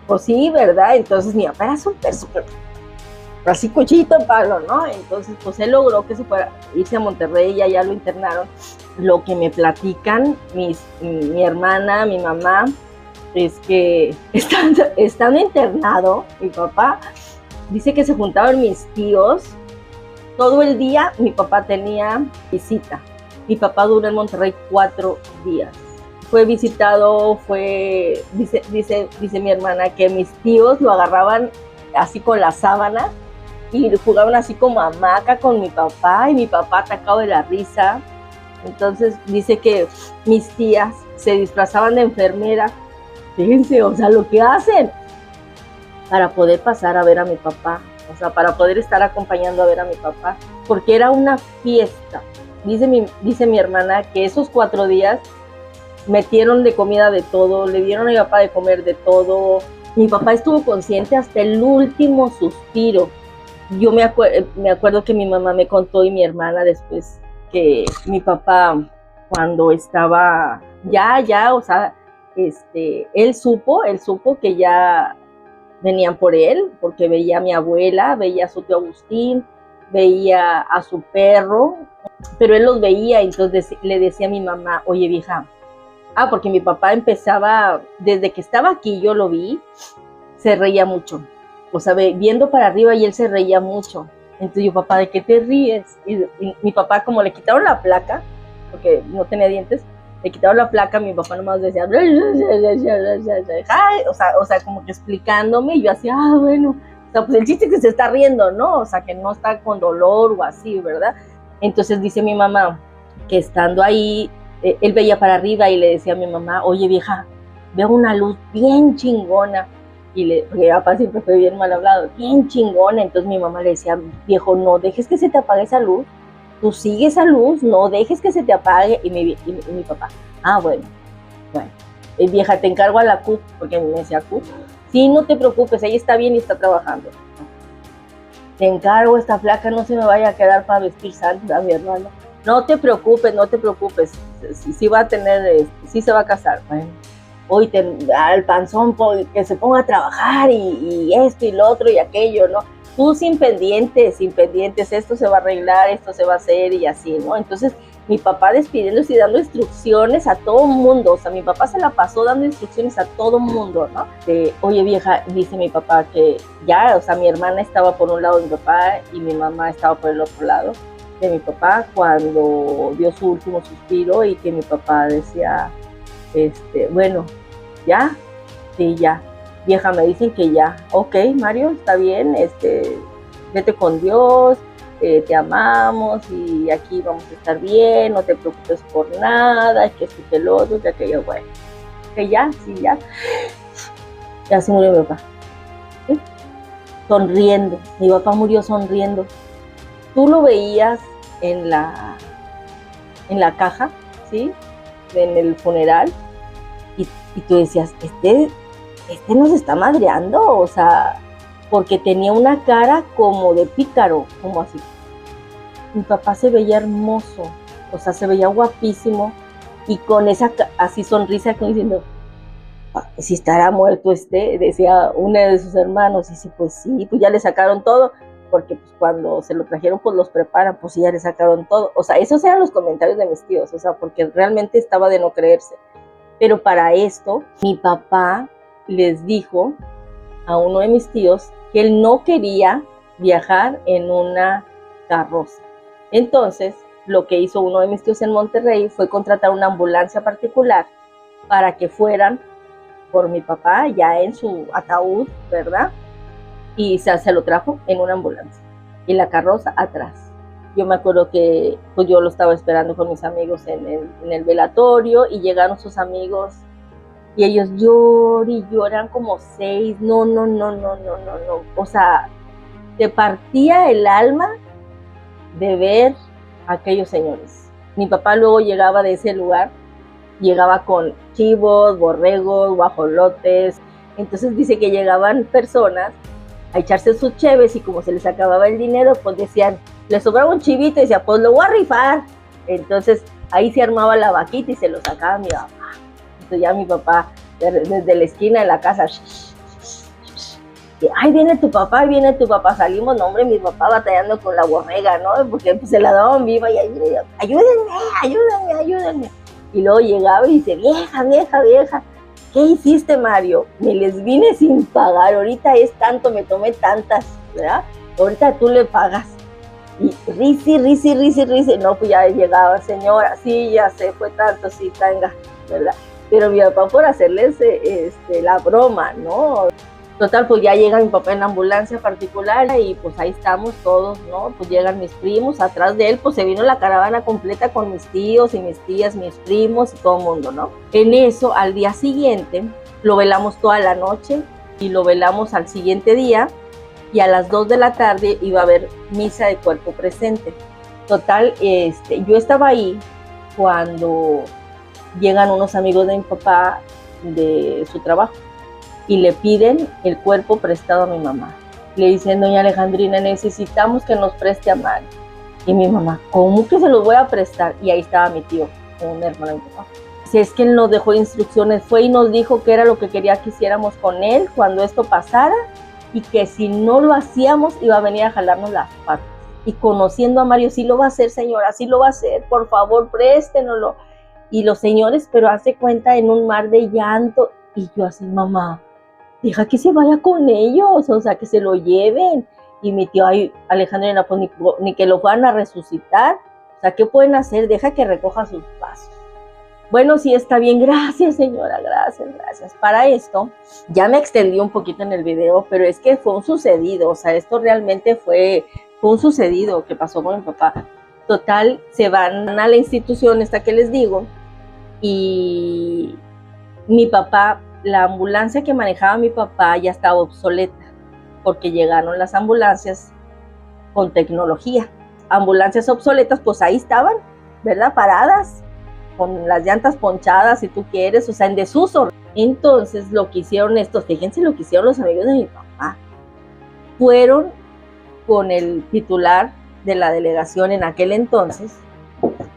pues sí, ¿verdad? Entonces mi papá era súper, así cuchito en palo, ¿no? Entonces, pues él logró que se fuera, irse a Monterrey y allá lo internaron. Lo que me platican mi hermana, mi mamá, es que estando internado, mi papá dice que se juntaban mis tíos todo el día. Mi papá tenía visita. Mi papá duró en Monterrey 4 días. Fue visitado, dice mi hermana que mis tíos lo agarraban así con la sábana y jugaban así como hamaca con mi papá, y mi papá atacado de la risa. Entonces dice que mis tías se disfrazaban de enfermera. Fíjense, o sea, lo que hacen para poder pasar a ver a mi papá, o sea, para poder estar acompañando a ver a mi papá, porque era una fiesta. Dice mi hermana que esos 4 días metieron de comida de todo, le dieron a mi papá de comer de todo. Mi papá estuvo consciente hasta el último suspiro. Yo me acuerdo que mi mamá me contó, y mi hermana después, que mi papá, cuando estaba ya, o sea, él supo que ya venían por él, porque veía a mi abuela, veía a su tío Agustín, veía a su perro, pero él los veía. Entonces le decía a mi mamá, oye vieja, porque mi papá empezaba, desde que estaba aquí yo lo vi, se reía mucho, o sea, viendo para arriba, y él se reía mucho. Entonces yo, papá, ¿de qué te ríes? Y mi papá, como le quitaron la placa, porque no tenía dientes, le quitaron la placa, mi papá nomás decía, o sea, como que explicándome, y yo así, bueno, o sea, pues el chiste es que se está riendo, ¿no? O sea, que no está con dolor o así, ¿verdad? Entonces dice mi mamá que estando ahí, él veía para arriba y le decía a mi mamá, oye vieja, veo una luz bien chingona. Porque mi papá siempre fue bien mal hablado, bien chingona. Entonces mi mamá le decía, viejo, no dejes que se te apague esa luz, tú sigue esa luz, no dejes que se te apague. Y mi papá, bueno, vieja, te encargo a la CUP, porque me decía CUP, sí, no te preocupes, ella está bien y está trabajando. Te encargo, esta flaca no se me vaya a quedar para vestir santa, mi hermano. No te preocupes, sí va a tener, sí se va a casar. Bueno, hoy al panzón que se ponga a trabajar y esto y lo otro y aquello, ¿no? Tú sin pendientes, esto se va a arreglar, esto se va a hacer y así, ¿no? Entonces mi papá despidiéndose y dando instrucciones a todo mundo, o sea, mi papá se la pasó dando instrucciones a todo mundo, ¿no? Oye vieja, dice mi papá que ya, o sea, mi hermana estaba por un lado de mi papá y mi mamá estaba por el otro lado de mi papá cuando dio su último suspiro, y que mi papá decía, bueno, ¿ya? Sí, ya. Vieja, me dicen que ya. Ok, Mario, está bien, vete con Dios, te amamos y aquí vamos a estar bien, no te preocupes por nada, que esto, que lo otro, que aquello, bueno. Que ya, sí, ya. Ya se murió mi papá. ¿Sí? sonriendo. Mi papá murió sonriendo. Tú lo veías en la caja, ¿sí? En el funeral, y tú decías, este nos está madreando, o sea, porque tenía una cara como de pícaro, como así. Mi papá se veía hermoso, o sea, se veía guapísimo, y con esa así sonrisa, como diciendo, si estará muerto decía una de sus hermanos. Y sí, pues ya le sacaron todo, porque pues cuando se lo trajeron, pues los preparan, pues sí, ya le sacaron todo. O sea, esos eran los comentarios de mis tíos, o sea, porque realmente estaba de no creerse. Pero para esto, mi papá les dijo a uno de mis tíos que él no quería viajar en una carroza. Entonces, lo que hizo uno de mis tíos en Monterrey fue contratar una ambulancia particular para que fueran por mi papá ya en su ataúd, ¿verdad? Y se lo trajo en una ambulancia y la carroza atrás. Yo me acuerdo que pues yo lo estaba esperando con mis amigos en el velatorio, y llegaron sus amigos y ellos lloran como 6. No. O sea, te partía el alma de ver a aquellos señores. Mi papá luego llegaba de ese lugar, llegaba con chivos, borregos, guajolotes. Entonces dice que llegaban personas a echarse sus cheves, y como se les acababa el dinero, pues decían, le sobraba un chivito, y decía, pues lo voy a rifar. Entonces ahí se armaba la vaquita y se lo sacaba mi papá. Entonces ya mi papá, desde la esquina de la casa, ay, viene tu papá, salimos, no hombre, mi papá batallando con la borrega, ¿no? Porque pues, se la daban viva, y ayúdenme. Y luego llegaba y dice, vieja, ¿qué hiciste, Mario? Me les vine sin pagar, ahorita es tanto, me tomé tantas, ¿verdad? Ahorita tú le pagas. Y risi, no, pues ya llegaba, señora, sí, ya se fue tanto, sí, tenga, ¿verdad? Pero mi papá, por hacerles la broma, ¿no? Total, pues ya llega mi papá en la ambulancia particular, y pues ahí estamos todos, ¿no? Pues llegan mis primos, atrás de él pues se vino la caravana completa con mis tíos y mis tías, mis primos y todo el mundo, ¿no? En eso, al día siguiente, lo velamos toda la noche y lo velamos al siguiente día, y a las 2 de la tarde iba a haber misa de cuerpo presente. Total, yo estaba ahí cuando llegan unos amigos de mi papá de su trabajo y le piden el cuerpo prestado a mi mamá. Le dicen, doña Alejandrina, necesitamos que nos preste a Mario. Y mi mamá, ¿cómo que se los voy a prestar? Y ahí estaba mi tío, un hermano de mi papá. Si es que él nos dejó instrucciones, fue y nos dijo que era lo que quería que hiciéramos con él cuando esto pasara, y que si no lo hacíamos iba a venir a jalarnos las patas. Y conociendo a Mario, sí lo va a hacer, señora, sí lo va a hacer, por favor, préstenoslo. Y los señores, pero hace cuenta, en un mar de llanto. Y yo así, mamá, deja que se vaya con ellos, o sea, que se lo lleven. Y mi tío, ay, Alejandrina, pues ni que lo fueran a resucitar, o sea, ¿qué pueden hacer? Deja que recoja sus pasos. Bueno, sí, está bien, gracias, señora, gracias. Para esto, ya me extendí un poquito en el video, pero es que fue un sucedido, o sea, esto realmente fue un sucedido que pasó con mi papá. Total, se van a la institución esta que les digo, y mi papá, la ambulancia que manejaba mi papá ya estaba obsoleta, porque llegaron las ambulancias con tecnología. Ambulancias obsoletas, pues ahí estaban, ¿verdad? Paradas, con las llantas ponchadas, si tú quieres, o sea, en desuso. Entonces, lo que hicieron estos, fíjense lo que hicieron los amigos de mi papá. Fueron con el titular de la delegación en aquel entonces,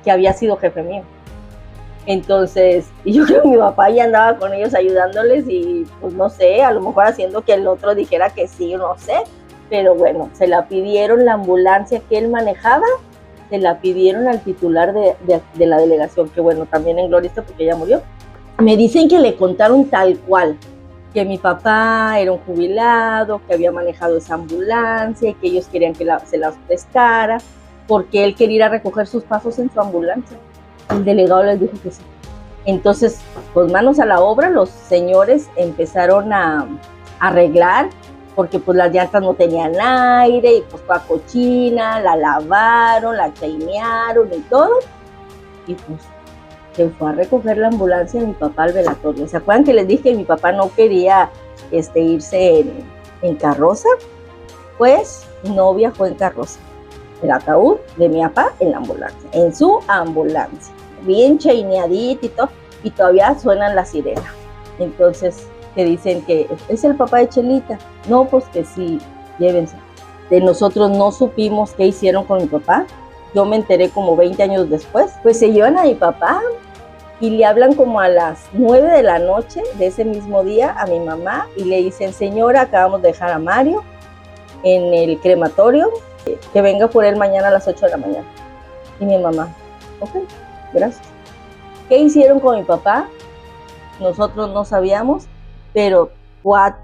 que había sido jefe mío. Entonces, yo creo que mi papá ya andaba con ellos ayudándoles, y pues no sé, a lo mejor haciendo que el otro dijera que sí, no sé. Pero bueno, se la pidieron, la ambulancia que él manejaba, se la pidieron al titular de la delegación, que bueno, también en gloria está porque ya murió. Me dicen que le contaron tal cual, que mi papá era un jubilado, que había manejado esa ambulancia y que ellos querían que se las prestara, porque él quería ir a recoger sus pasos en su ambulancia. El delegado les dijo que sí. Entonces, pues manos a la obra, los señores empezaron a arreglar, porque pues las llantas no tenían aire, y pues toda cochina, la lavaron, la chainearon y todo, y pues se fue a recoger la ambulancia de mi papá al velatorio. ¿Se acuerdan que les dije que mi papá no quería irse en carroza? pues no viajó en carroza. El ataúd de mi papá en la ambulancia, en su ambulancia, bien chaineadito y todo, y todavía suenan las sirenas. Entonces, que dicen que es el papá de Chelita. No, pues que sí, llévense. De nosotros no supimos qué hicieron con mi papá. Yo me enteré como 20 años después. Pues se llevan a mi papá y le hablan como a las 9 de la noche de ese mismo día a mi mamá y le dicen, señora, acabamos de dejar a Mario en el crematorio, que venga por él mañana a las 8 de la mañana. Y mi mamá, ok, gracias. ¿Qué hicieron con mi papá? Nosotros no sabíamos, pero a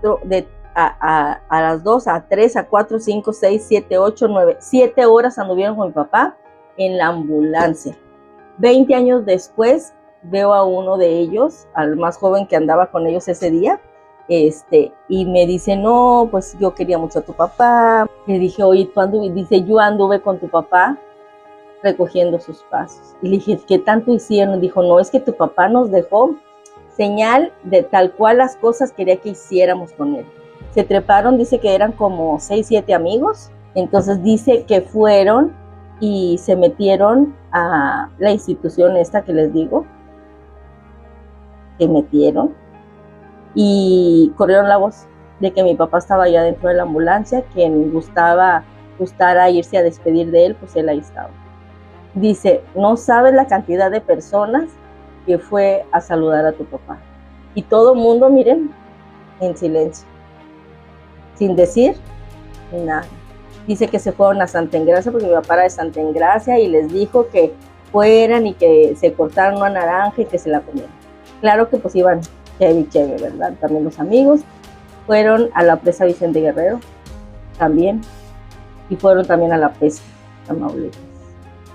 las 2, a 3, a 4, 5, 6, 7, 8, 9, 7 horas anduvieron con mi papá en la ambulancia. 20 años después veo a uno de ellos, al más joven que andaba con ellos ese día, y me dice, no, pues yo quería mucho a tu papá. Le dije, oye, tú anduviste, dice, yo anduve con tu papá recogiendo sus pasos. Y le dije, ¿qué tanto hicieron? Dijo, no, es que tu papá nos dejó señal de tal cual las cosas quería que hiciéramos con él. Se treparon, dice que eran como 6, 7 amigos, entonces dice que fueron y se metieron a la institución esta que les digo, que metieron, y corrieron la voz de que mi papá estaba allá dentro de la ambulancia, quien gustara irse a despedir de él, pues él ahí estaba. Dice, no sabes la cantidad de personas que fue a saludar a tu papá. Y todo el mundo, miren, en silencio, sin decir nada. Dice que se fueron a Santa Engracia, porque mi papá era de Santa Engracia, y les dijo que fueran y que se cortaran una naranja y que se la comieran. Claro que pues iban chévere, ¿verdad? También los amigos. Fueron a la presa Vicente Guerrero, también. Y fueron también a la pesca, a Tamaulipas.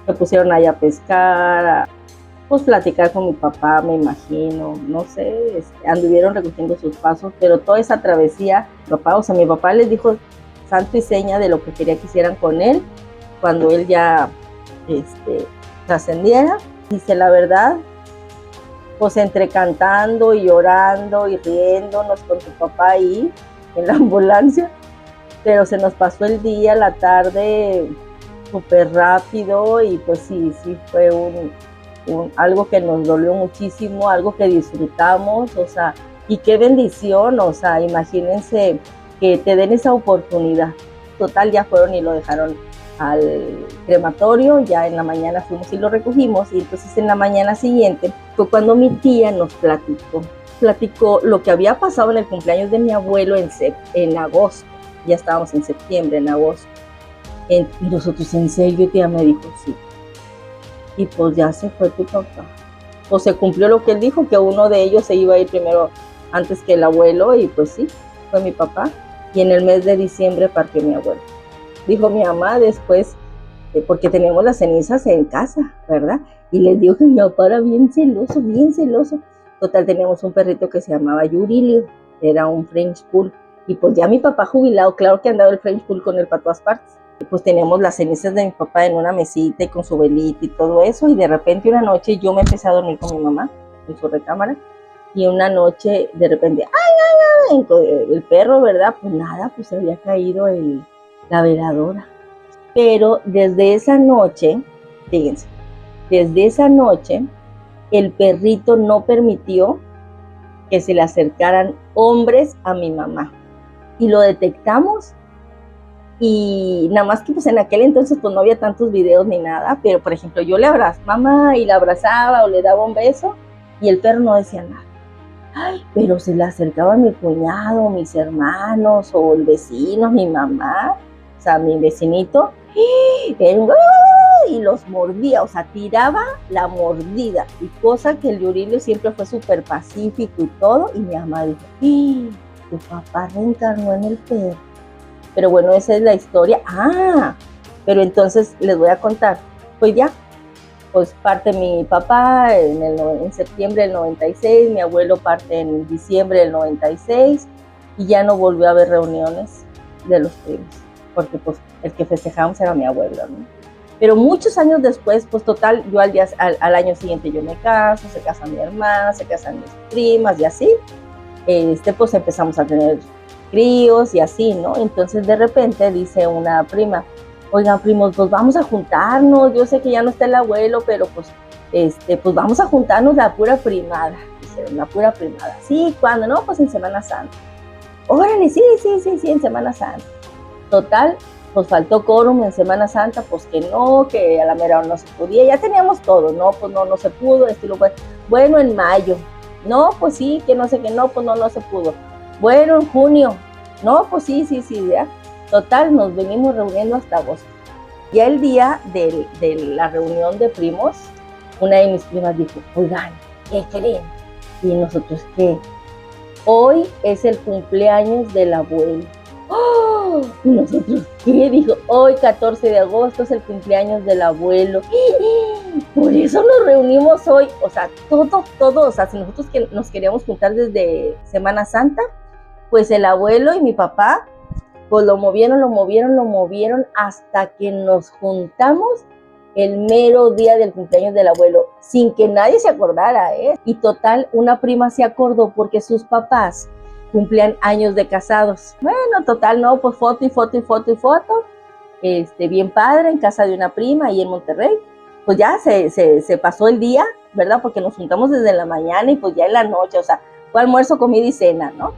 Se pusieron allá a pescar, a pues platicar con mi papá, me imagino, no sé, anduvieron recogiendo sus pasos, pero toda esa travesía, mi papá les dijo santo y seña de lo que quería que hicieran con él, cuando él ya trascendiera. Dice, la verdad, pues entre cantando y llorando y riéndonos con tu papá ahí, en la ambulancia, pero se nos pasó el día, la tarde, súper rápido, y pues sí fue algo que nos dolió muchísimo, algo que disfrutamos, o sea, y qué bendición, o sea, imagínense que te den esa oportunidad. Total, ya fueron y lo dejaron al crematorio, ya en la mañana fuimos y lo recogimos, y entonces en la mañana siguiente fue cuando mi tía nos platicó lo que había pasado en el cumpleaños de mi abuelo en agosto, ya estábamos en septiembre, en agosto. Y nosotros, ¿en serio, tía? Me dijo, sí. Y pues ya se fue tu papá. Pues se cumplió lo que él dijo, que uno de ellos se iba a ir primero antes que el abuelo, y pues sí, fue mi papá. Y en el mes de diciembre partió mi abuelo. Dijo mi mamá después, porque teníamos las cenizas en casa, ¿verdad? Y les dijo que mi papá era bien celoso, bien celoso. Total, teníamos un perrito que se llamaba Yurilio, era un French Poodle. Y pues ya mi papá jubilado, claro que andaba el French Poodle con él para todas partes. Pues teníamos las cenizas de mi papá en una mesita y con su velita y todo eso, y de repente una noche yo me empecé a dormir con mi mamá en su recámara, y una noche de repente, ¡ay! El perro, ¿verdad? Pues nada, pues se había caído la veladora. Pero desde esa noche, fíjense, desde esa noche el perrito no permitió que se le acercaran hombres a mi mamá, y lo detectamos. Y nada más que pues en aquel entonces pues no había tantos videos ni nada, pero por ejemplo yo le abrazaba mamá y la abrazaba o le daba un beso y el perro no decía nada. Ay, pero se le acercaba mi cuñado, mis hermanos o el vecino, mi mamá, o sea, mi vecinito, y los mordía, o sea, tiraba la mordida, y cosa que el Yurilio siempre fue súper pacífico y todo, y mi mamá dijo, tu papá reencarnó en el perro. Pero bueno, esa es la historia. Pero entonces les voy a contar. Pues ya, pues parte mi papá en septiembre del 96, mi abuelo parte en diciembre del 96, y ya no volvió a haber reuniones de los primos, porque pues el que festejamos era mi abuelo, ¿no? Pero muchos años después, pues total, yo al año siguiente yo me caso, se casa mi hermana, se casan mis primas y así, pues empezamos a tener críos y así, ¿no? Entonces de repente dice una prima, oigan primos, pues vamos a juntarnos, yo sé que ya no está el abuelo, pero pues, pues vamos a juntarnos la pura primada, dice, la pura primada. Sí, ¿cuándo? No, pues en Semana Santa. Órale, sí, en Semana Santa. Total, pues faltó quórum en Semana Santa, pues que no, que a la mera hora no se podía, ya teníamos todo, no, pues no se pudo, bueno, en mayo, no, pues sí, que no sé qué, no, pues no se pudo, bueno, en junio, no, pues sí, ya. Total, nos venimos reuniendo hasta agosto. Ya el día de la reunión de primos, una de mis primas dijo, oigan, ¿qué creen? Y nosotros, ¿qué? Hoy es el cumpleaños del abuelo. ¡Oh! Y nosotros, ¿qué? Dijo, hoy 14 de agosto es el cumpleaños del abuelo. Por eso nos reunimos hoy. O sea, todo, o sea, si nosotros nos queríamos juntar desde Semana Santa, pues el abuelo y mi papá, pues lo movieron hasta que nos juntamos el mero día del cumpleaños del abuelo, sin que nadie se acordara, ¿eh? Y total, una prima se acordó porque sus papás cumplían años de casados. Bueno, total, no, pues foto, bien padre, en casa de una prima ahí en Monterrey. Pues ya se pasó el día, ¿verdad? Porque nos juntamos desde la mañana y pues ya en la noche, o sea, fue almuerzo, comida y cena, ¿no?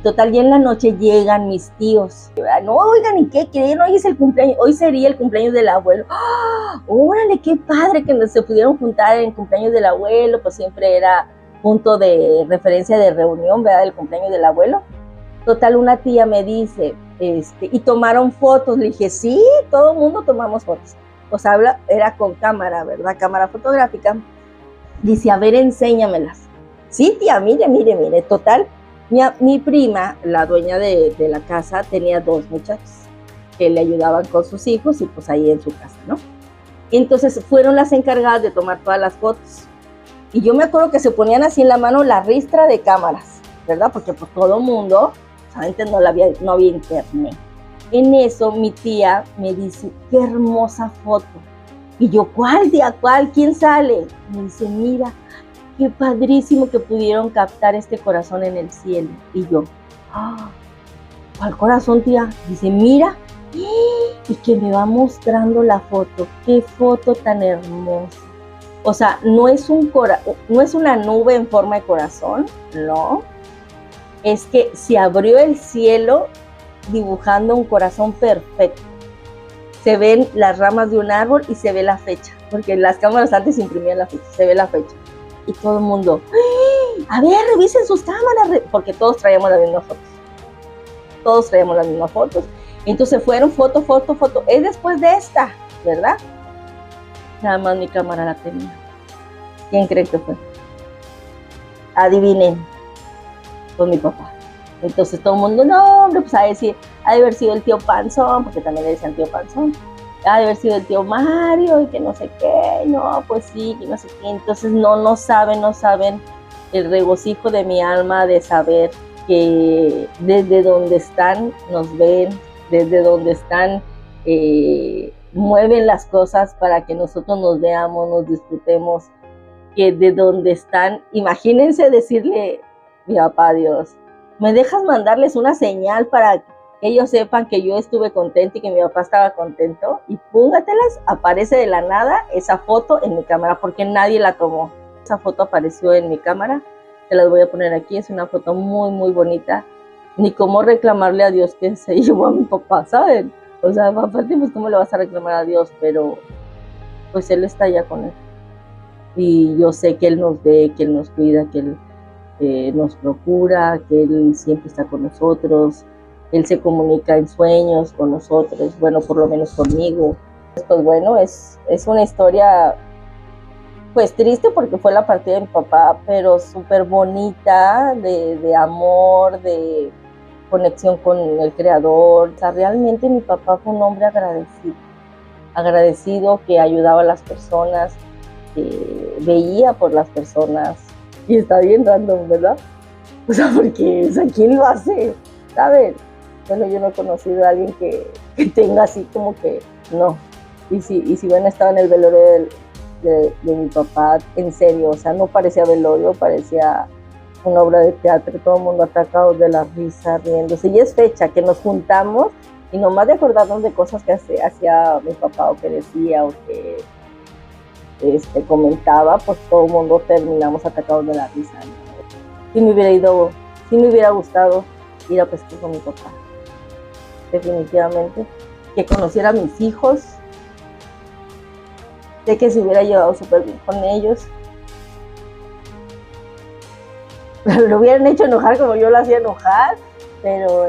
Total, ya en la noche llegan mis tíos. No, oigan, ¿y qué creen? Hoy es el cumpleaños, hoy sería el cumpleaños del abuelo. ¡Oh! Órale, qué padre que se pudieron juntar en el cumpleaños del abuelo, pues siempre era punto de referencia de reunión, ¿verdad? El cumpleaños del abuelo. Total, una tía me dice, y tomaron fotos. Le dije, sí, todo el mundo tomamos fotos. O sea, era con cámara, ¿verdad? Cámara fotográfica. Dice, a ver, enséñamelas. Sí, tía, mire. Total, mi prima, la dueña de la casa, tenía 2 muchachos que le ayudaban con sus hijos y pues ahí en su casa, ¿no? Entonces fueron las encargadas de tomar todas las fotos. Y yo me acuerdo que se ponían así en la mano la ristra de cámaras, ¿verdad? Porque pues todo el mundo, antes no había internet. En eso mi tía me dice, qué hermosa foto. Y yo, ¿cuál, tía? ¿Cuál? ¿Quién sale? Me dice, mira, qué padrísimo que pudieron captar este corazón en el cielo. Y yo, ¿cuál corazón, tía? Dice, mira, y que me va mostrando la foto. Qué foto tan hermosa. O sea, no es una nube en forma de corazón, no. Es que se abrió el cielo dibujando un corazón perfecto. Se ven las ramas de un árbol y se ve la fecha, porque las cámaras antes imprimían la fecha, se ve la fecha. Y todo el mundo, a ver, revisen sus cámaras, porque todos traíamos las mismas fotos. Entonces fueron foto. Es después de esta, ¿verdad? Nada más mi cámara la tenía. ¿Quién cree que fue? Adivinen. Fue mi papá. Entonces todo el mundo, no, hombre, pues ha de haber sido el tío Panzón, porque también le decían tío Panzón. Ha de haber sido el tío Mario y que no sé qué, no, pues sí, que no sé qué. Entonces no saben el regocijo de mi alma de saber que desde donde están nos ven, desde donde están mueven las cosas para que nosotros nos veamos, nos disfrutemos, que de donde están, imagínense decirle, mi papá Dios, ¿me dejas mandarles una señal para que ellos sepan que yo estuve contenta y que mi papá estaba contento? Y póngatelas, aparece de la nada esa foto en mi cámara, porque nadie la tomó. Esa foto apareció en mi cámara, se las voy a poner aquí, es una foto muy, muy bonita. Ni cómo reclamarle a Dios que se llevó a mi papá, ¿saben? O sea, papá, pues, ¿cómo le vas a reclamar a Dios? Pero, pues, Él está allá con Él. Y yo sé que Él nos ve, que Él nos cuida, que Él nos procura, que Él siempre está con nosotros. Él se comunica en sueños con nosotros, bueno, por lo menos conmigo. Pues bueno, es una historia, pues triste porque fue la partida de mi papá, pero súper bonita, de amor, de conexión con el Creador. O sea, realmente mi papá fue un hombre agradecido, que ayudaba a las personas, que veía por las personas. Y está bien random, ¿verdad? O sea, porque, o sea, ¿quién lo hace? ¿Saben? Bueno, yo no he conocido a alguien que tenga así como que, no. Y si bueno, estaba en el velorio de mi papá, en serio, o sea, no parecía velorio, parecía una obra de teatro, todo el mundo atacado de la risa, riéndose. Y es fecha que nos juntamos y nomás de acordarnos de cosas que hacía mi papá o que decía o que comentaba, pues todo el mundo terminamos atacados de la risa, ¿no? Sí me hubiera gustado ir a pescar con mi papá, definitivamente, que conociera a mis hijos, de que se hubiera llevado súper bien con ellos, lo hubieran hecho enojar como yo lo hacía enojar, pero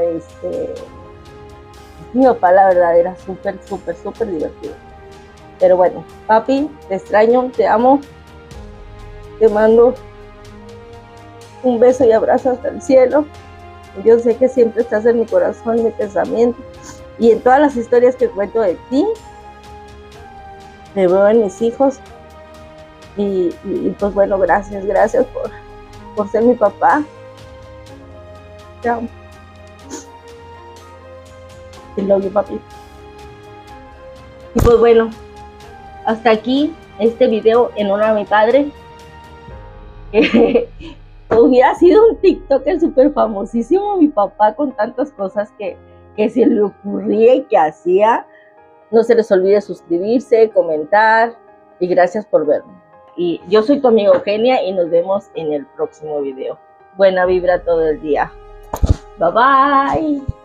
mi papá la verdad era súper divertido. Pero bueno, papi, te extraño, te amo, te mando un beso y abrazo hasta el cielo. Yo sé que siempre estás en mi corazón, en mi pensamiento y en todas las historias que cuento de ti. Me veo en mis hijos y pues bueno, gracias por ser mi papá. Te amo. Te love you, papi. Y pues bueno, hasta aquí este video en honor a mi padre. Hubiera sido un TikToker súper famosísimo mi papá con tantas cosas que se le ocurría y que hacía. No se les olvide suscribirse, comentar y gracias por verme. Y yo soy tu amiga Eugenia y nos vemos en el próximo video. Buena vibra todo el día. Bye bye.